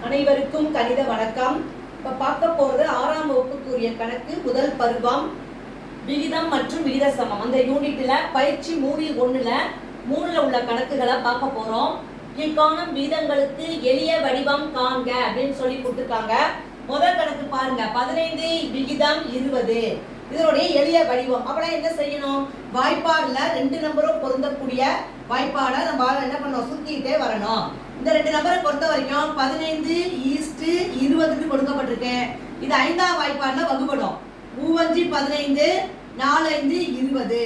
அனைவருக்கும் கணித வணக்கம். இப்ப பார்க்க போறது 6ஆம் வகுப்புக்குரிய கணக்கு முதல் பருவம் விகிதம் மற்றும் விகித சமம். அந்த யூனிட்ல பயிற்சி 3ல் உள்ள கணக்குகளை பார்க்க போறோம். கீழ்காணும் வீதங்களுக்கு எளிய வடிவம் காண்க அப்படின்னு சொல்லி கொடுத்துருக்காங்க. முதல் கணக்கு பாருங்க, 15 விகிதம் 20. இதனுடைய எளிய வடிவம். அப்படின்னா என்ன செய்யணும்? வாய்ப்பாடுல 2 நம்பரும் பொருந்தக்கூடிய வாய்ப்பாடை நம்ம என்ன பண்ணணும்? சுத்திட்டே வரணும். இந்த 2 நம்பரை பொறுத்த வரைக்கும் 15:20 கொடுக்கப்பட்டிருக்கு. இது 5ஆம் வாய்ப்பாடுல வகுப்படும். 3 15 4 5 20.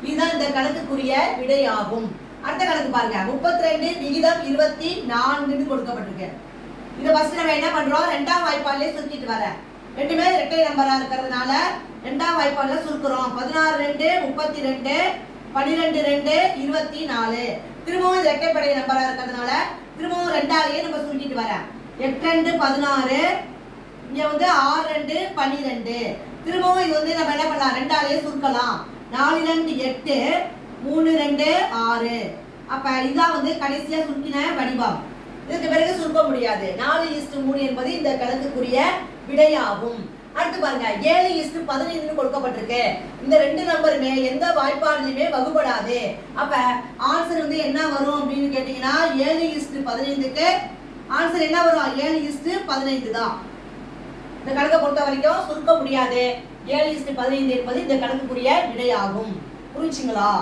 இதுதான் இந்த கணக்குக்குரிய விடை ஆகும். அடுத்த கணக்கு பாருங்க, 32 விகிதம் 24 கொடுக்கப்பட்டிருக்கு. இதை ஃபர்ஸ்ட் நம்ம என்ன பண்றோம்? 2ஆம் வாய்ப்பாடுலயே சுருக்கிட்டு வரேன். ரெண்டுமே இரட்டை நம்பரா இருக்கிறதுனால 2ஆம் வாய்ப்பாடுல சுருக்குறோம். 16 2 32 12 2 24. திரும்பவும் இரட்டைப்படை நம்பரா இருக்கிறதுனால திரும்பவும் 2ஆலேயே நம்ம சுருக்கிட்டு வரேன். 8 2 16. இங்க 6 2 12. திரும்பவும் இது நம்ம என்ன பண்ணலாம்? 2ஆலேயே சுருக்கலாம். 4 2 8 3 2 6. அப்ப இதான் கடைசியா சுருக்கின வடிவம். இதுக்கு பிறகு சுருக்க முடியாது. 4:3 என்பது இந்த கணக்குக்குரிய விடையாகும். அடுத்து பாருங்க, 7:15 கொடுக்கப்பட்டிருக்கு. இந்த 2 நம்பருமே எந்த வாய்ப்பாடுலயுமே வகுப்படாது. அப்ப ஆன்சர் என்ன வரும் அப்படின்னு கேட்டீங்கன்னா 7:15க்கு ஆன்சர் என்ன வரும்? 7:15 தான். இந்த கணக்கை பொறுத்த வரைக்கும் சுருக்க முடியாது. 7:15 என்பது இந்த கணக்குக்குரிய விடையாகும். புரிஞ்சுங்களா?